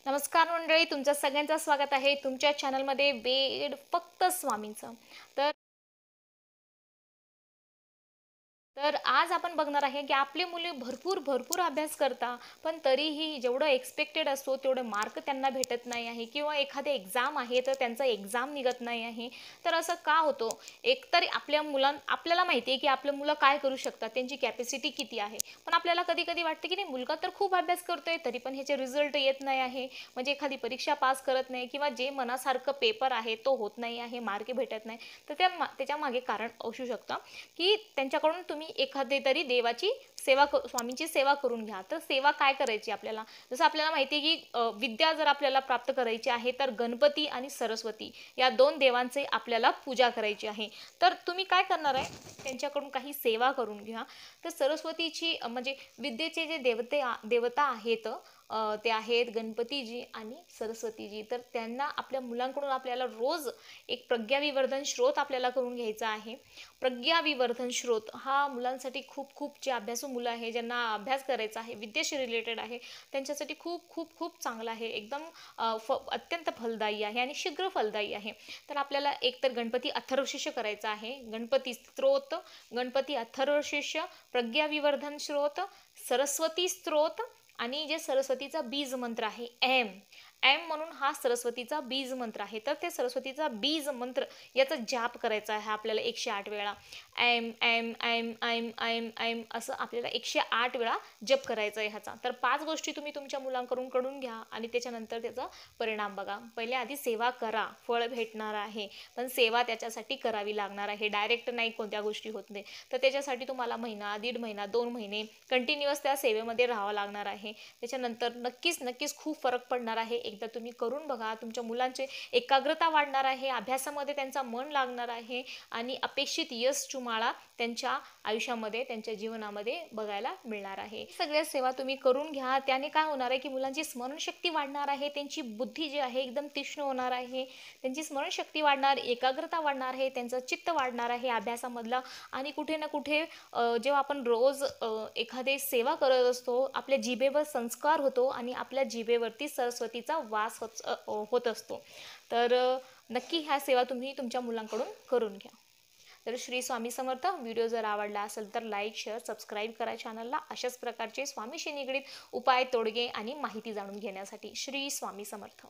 नमस्कार मंडळी, तुमचं सगळ्यांचं स्वागत आहे तुमच्या चॅनलमध्ये वेड फक्त स्वामींचं. तर तर आज आपण बघणार आहे की आपली मुले भरपूर भरपूर अभ्यास करता, पण तरीही जेवढं एक्सपेक्टेड असतो तेवढे मार्क त्यांना भेटत नाही आहे किंवा एखादे एक्झाम आहे तर त्यांचा एक्झाम निघत नाही आहे. तर असं का होतं? एकतर आपल्याला माहिती आहे की आपले मुलं काय करू शकतात, त्यांची कॅपॅसिटी किती आहे, पण आपल्याला कधी कधी वाटतं की नाही, मुलगा तर खूप अभ्यास करतोय तरी पण ह्याचे रिझल्ट येत नाही आहे, म्हणजे एखादी परीक्षा पास करत नाही किंवा जे मनासारखं पेपर आहे तो होत नाही आहे, मार्क भेटत नाही. तर त्याच्या मागे कारण असू शकतं की त्यांच्याकडून तुम्ही एखादी तरी देवाची स्वामींची सेवा करून घ्या. तर सेवा काय करायची आपल्याला? जसं आपल्याला माहिती आहे की विद्या जर आपल्याला प्राप्त करायची आहे तर गणपती आणि सरस्वती या दोन देवांचे आपल्याला पूजा करायची आहे. तर तुम्ही काय करणार आहे, त्यांच्याकडून काही सेवा करून घ्या. तर सरस्वतीची म्हणजे विद्येचे जे देवता आहेत, ते आहेत गणपतीजी आणि सरस्वतीजी. तर त्यांना आपल्या मुलांकडून आपल्याला रोज एक प्रज्ञाविवर्धन स्रोत आपल्याला करून घ्यायचा आहे. प्रज्ञाविवर्धन स्रोत हा मुलांसाठी खूप खूप जे अभ्यासू मुलं आहे, ज्यांना अभ्यास करायचा आहे, विद्येशी रिलेटेड आहे, त्यांच्यासाठी खूप खूप खूप चांगला आहे. एकदम अत्यंत फलदायी आहे आणि शीघ्र फलदायी आहे. तर आपल्याला एकतर गणपती अथर्वशीर्ष करायचा आहे, गणपती स्तोत्र, गणपती अथर्वशीर्ष, प्रज्ञाविवर्धन स्रोत, सरस्वती स्तोत्र आणि जे सरस्वतीचा बीज मंत्र आहे एम एम म्हणून हा सरस्वतीचा बीज मंत्र आहे. तर ते सरस्वतीचा बीज मंत्र याचा जाप करायचा आहे आपल्याला 108 वेळा. एम एम एम एम एम एम असं आपल्याला 108 वेळा जप करायचा आहे ह्याचा. तर 5 गोष्टी तुम्ही तुमच्या मुलांकडून घ्या आणि त्याच्यानंतर त्याचा परिणाम बघा. पहिले आधी सेवा करा, फळ भेटणार आहे, पण सेवा त्याच्यासाठी करावी लागणार आहे, डायरेक्ट नाही कोणत्या गोष्टी होत नाही. तर त्याच्यासाठी तुम्हाला महिना, दीड महिना, 2 महिने कंटिन्युअस त्या सेवेमध्ये राहावं लागणार आहे. त्याच्यानंतर नक्कीच नक्कीच खूप फरक पडणार आहे. एकदा तुम्ही करून बघा, तुमच्या मुलांचे एकाग्रता वाढणार आहे, अभ्यासामध्ये त्यांचा मन लागणार आहे आणि अपेक्षित यश तुम्हाला त्यांच्या आयुष्यामध्ये, त्यांच्या जीवनामध्ये बघायला मिळणार आहे. सगळ्या सेवा तुम्ही करून घ्या. त्याने काय होणार आहे की मुलांची स्मरणशक्ती वाढणार आहे, त्यांची बुद्धी जी आहे एकदम तीक्ष्ण होणार आहे, त्यांची स्मरणशक्ती वाढणार, एकाग्रता वाढणार आहे, त्यांचं चित्त वाढणार आहे अभ्यासामधला. आणि कुठे ना कुठे जेव्हा आपण रोज एखादी सेवा करत असतो, आपल्या जिभेवर संस्कार होतो आणि आपल्या जिभेवरती सरस्वतीचा वास होत असतो. तर नक्की ह्या सेवा तुम्ही तुमच्या मुलांकडून करून घ्या. तर श्री स्वामी समर्थ. व्हिडिओ जर आवडला असेल तर लाईक, शेअर, सबस्क्राईब करा चॅनलला. अशाच प्रकारचे स्वामीशी निगडीत उपाय, तोडगे आणि माहिती जाणून घेण्यासाठी. श्री स्वामी समर्थ.